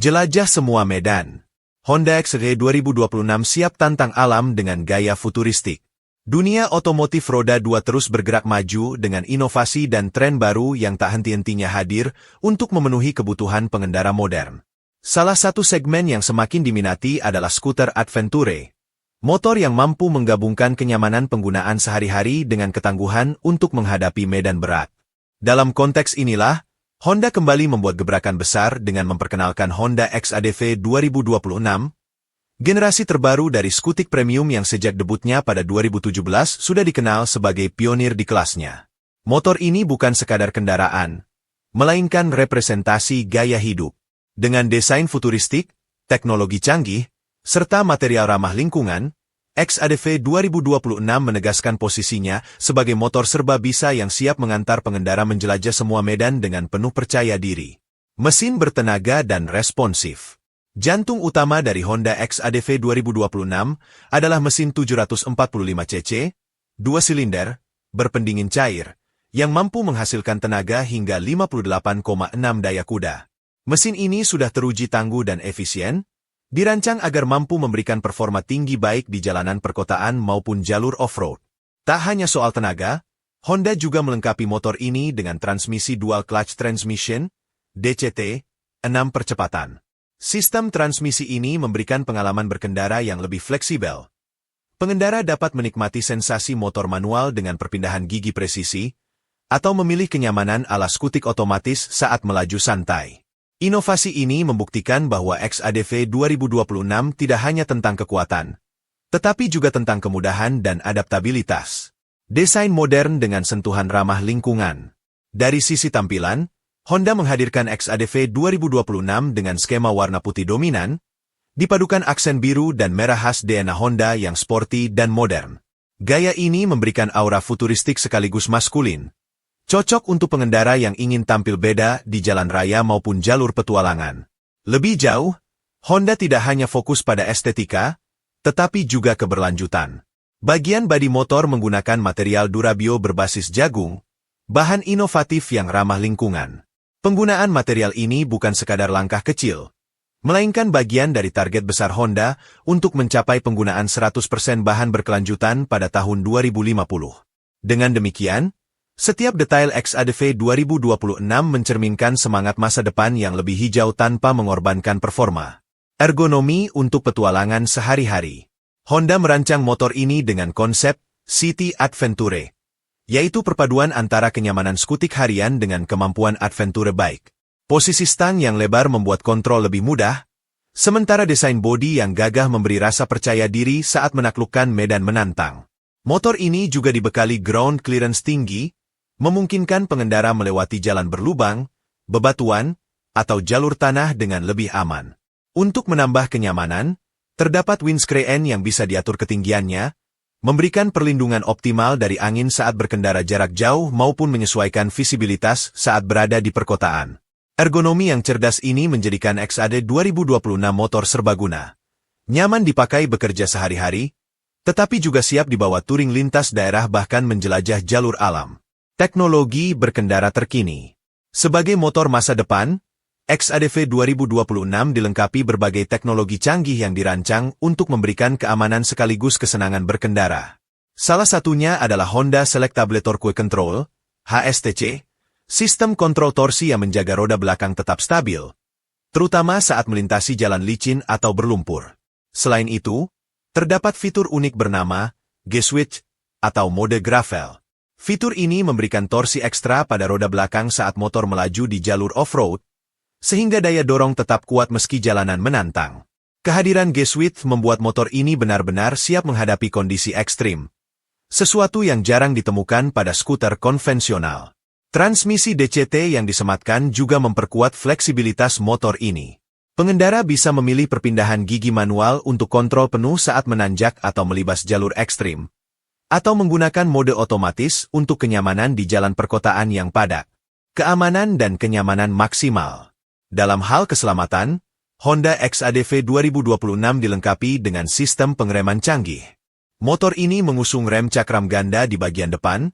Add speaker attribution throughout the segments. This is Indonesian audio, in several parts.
Speaker 1: Jelajah semua medan. Honda X-Ray 2026 siap tantang alam dengan gaya futuristik. Dunia otomotif roda 2 terus bergerak maju dengan inovasi dan tren baru yang tak henti-hentinya hadir untuk memenuhi kebutuhan pengendara modern. Salah satu segmen yang semakin diminati adalah skuter Adventure. Motor yang mampu menggabungkan kenyamanan penggunaan sehari-hari dengan ketangguhan untuk menghadapi medan berat. Dalam konteks inilah, Honda kembali membuat gebrakan besar dengan memperkenalkan Honda X-ADV 2026, generasi terbaru dari skutik premium yang sejak debutnya pada 2017 sudah dikenal sebagai pionir di kelasnya. Motor ini bukan sekadar kendaraan, melainkan representasi gaya hidup. Dengan desain futuristik, teknologi canggih, serta material ramah lingkungan, X-ADV 2026 menegaskan posisinya sebagai motor serba bisa yang siap mengantar pengendara menjelajah semua medan dengan penuh percaya diri. Mesin bertenaga dan responsif. Jantung utama dari Honda X-ADV 2026 adalah mesin 745 cc, 2 silinder, berpendingin cair, yang mampu menghasilkan tenaga hingga 58,6 daya kuda. Mesin ini sudah teruji tangguh dan efisien, dirancang agar mampu memberikan performa tinggi baik di jalanan perkotaan maupun jalur off-road. Tak hanya soal tenaga, Honda juga melengkapi motor ini dengan transmisi Dual Clutch Transmission, DCT, 6 percepatan. Sistem transmisi ini memberikan pengalaman berkendara yang lebih fleksibel. Pengendara dapat menikmati sensasi motor manual dengan perpindahan gigi presisi, atau memilih kenyamanan ala skutik otomatis saat melaju santai. Inovasi ini membuktikan bahwa X-ADV 2026 tidak hanya tentang kekuatan, tetapi juga tentang kemudahan dan adaptabilitas. Desain modern dengan sentuhan ramah lingkungan. Dari sisi tampilan, Honda menghadirkan X-ADV 2026 dengan skema warna putih dominan, dipadukan aksen biru dan merah khas DNA Honda yang sporty dan modern. Gaya ini memberikan aura futuristik sekaligus maskulin. Cocok untuk pengendara yang ingin tampil beda di jalan raya maupun jalur petualangan. Lebih jauh, Honda tidak hanya fokus pada estetika, tetapi juga keberlanjutan. Bagian bodi motor menggunakan material Durabio berbasis jagung, bahan inovatif yang ramah lingkungan. Penggunaan material ini bukan sekadar langkah kecil, melainkan bagian dari target besar Honda untuk mencapai penggunaan 100% bahan berkelanjutan pada tahun 2050. Dengan demikian, setiap detail X-ADV 2026 mencerminkan semangat masa depan yang lebih hijau tanpa mengorbankan performa. Ergonomi untuk petualangan sehari-hari. Honda merancang motor ini dengan konsep City Adventure, yaitu perpaduan antara kenyamanan skutik harian dengan kemampuan adventure bike. Posisi stang yang lebar membuat kontrol lebih mudah, sementara desain bodi yang gagah memberi rasa percaya diri saat menaklukkan medan menantang. Motor ini juga dibekali ground clearance tinggi, memungkinkan pengendara melewati jalan berlubang, bebatuan, atau jalur tanah dengan lebih aman. Untuk menambah kenyamanan, terdapat windscreen yang bisa diatur ketinggiannya, memberikan perlindungan optimal dari angin saat berkendara jarak jauh maupun menyesuaikan visibilitas saat berada di perkotaan. Ergonomi yang cerdas ini menjadikan X-ADV 2026 motor serbaguna. Nyaman dipakai bekerja sehari-hari, tetapi juga siap dibawa touring lintas daerah bahkan menjelajah jalur alam. Teknologi berkendara terkini. Sebagai motor masa depan, X-ADV 2026 dilengkapi berbagai teknologi canggih yang dirancang untuk memberikan keamanan sekaligus kesenangan berkendara. Salah satunya adalah Honda Selectable Torque Control, HSTC, sistem kontrol torsi yang menjaga roda belakang tetap stabil, terutama saat melintasi jalan licin atau berlumpur. Selain itu, terdapat fitur unik bernama G-Switch atau mode gravel. Fitur ini memberikan torsi ekstra pada roda belakang saat motor melaju di jalur off-road, sehingga daya dorong tetap kuat meski jalanan menantang. Kehadiran G-Switch membuat motor ini benar-benar siap menghadapi kondisi ekstrim, sesuatu yang jarang ditemukan pada skuter konvensional. Transmisi DCT yang disematkan juga memperkuat fleksibilitas motor ini. Pengendara bisa memilih perpindahan gigi manual untuk kontrol penuh saat menanjak atau melibas jalur ekstrim, atau menggunakan mode otomatis untuk kenyamanan di jalan perkotaan yang padat. Keamanan dan kenyamanan maksimal. Dalam hal keselamatan, Honda X-ADV 2026 dilengkapi dengan sistem pengereman canggih. Motor ini mengusung rem cakram ganda di bagian depan,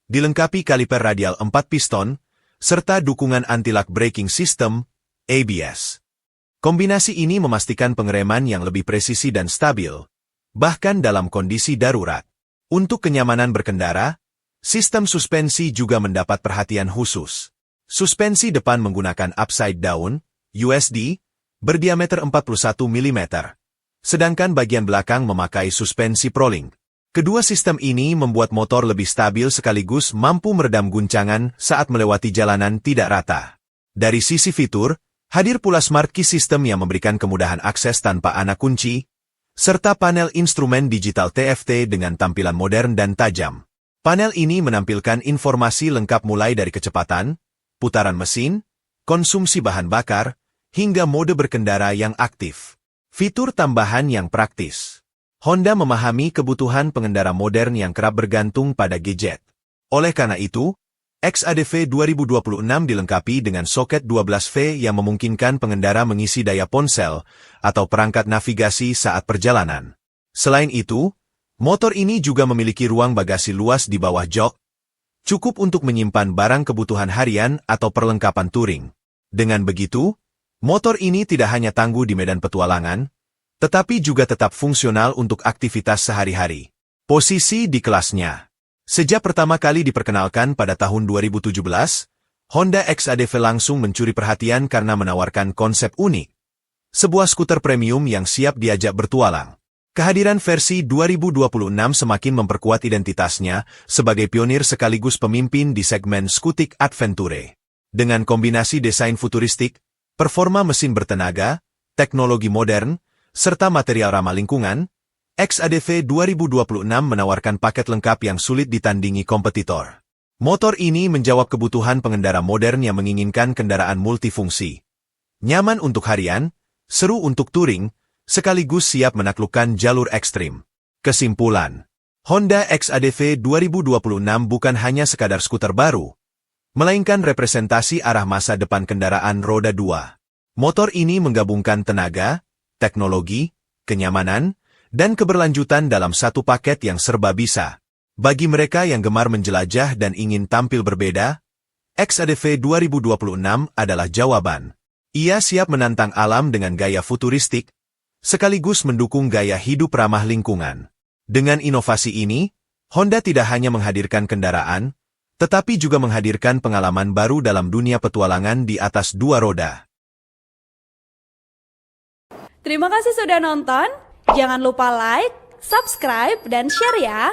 Speaker 1: dilengkapi kaliper radial 4 piston, serta dukungan anti-lock braking system, ABS. Kombinasi ini memastikan pengereman yang lebih presisi dan stabil, bahkan dalam kondisi darurat. Untuk kenyamanan berkendara, sistem suspensi juga mendapat perhatian khusus. Suspensi depan menggunakan upside down, USD, berdiameter 41 mm. Sedangkan bagian belakang memakai suspensi Prolink. Kedua sistem ini membuat motor lebih stabil sekaligus mampu meredam guncangan saat melewati jalanan tidak rata. Dari sisi fitur, hadir pula Smart Key System yang memberikan kemudahan akses tanpa anak kunci, serta panel instrumen digital TFT dengan tampilan modern dan tajam. Panel ini menampilkan informasi lengkap mulai dari kecepatan, putaran mesin, konsumsi bahan bakar, hingga mode berkendara yang aktif. Fitur tambahan yang praktis. Honda memahami kebutuhan pengendara modern yang kerap bergantung pada gadget. Oleh karena itu, XADV 2026 dilengkapi dengan soket 12V yang memungkinkan pengendara mengisi daya ponsel atau perangkat navigasi saat perjalanan. Selain itu, motor ini juga memiliki ruang bagasi luas di bawah jok, cukup untuk menyimpan barang kebutuhan harian atau perlengkapan touring. Dengan begitu, motor ini tidak hanya tangguh di medan petualangan, tetapi juga tetap fungsional untuk aktivitas sehari-hari. Posisi di kelasnya. Sejak pertama kali diperkenalkan pada tahun 2017, Honda XADV langsung mencuri perhatian karena menawarkan konsep unik. Sebuah skuter premium yang siap diajak bertualang. Kehadiran versi 2026 semakin memperkuat identitasnya sebagai pionir sekaligus pemimpin di segmen skutik adventure. Dengan kombinasi desain futuristik, performa mesin bertenaga, teknologi modern, serta material ramah lingkungan, XADV 2026 menawarkan paket lengkap yang sulit ditandingi kompetitor. Motor ini menjawab kebutuhan pengendara modern yang menginginkan kendaraan multifungsi. Nyaman untuk harian, seru untuk touring, sekaligus siap menaklukkan jalur ekstrim. Kesimpulan, Honda XADV 2026 bukan hanya sekadar skuter baru, melainkan representasi arah masa depan kendaraan roda 2. Motor ini menggabungkan tenaga, teknologi, kenyamanan, dan keberlanjutan dalam satu paket yang serba bisa. Bagi mereka yang gemar menjelajah dan ingin tampil berbeda, XADV 2026 adalah jawaban. Ia siap menantang alam dengan gaya futuristik, sekaligus mendukung gaya hidup ramah lingkungan. Dengan inovasi ini, Honda tidak hanya menghadirkan kendaraan, tetapi juga menghadirkan pengalaman baru dalam dunia petualangan di atas dua roda.
Speaker 2: Terima kasih sudah nonton. Jangan lupa like, subscribe, dan share ya.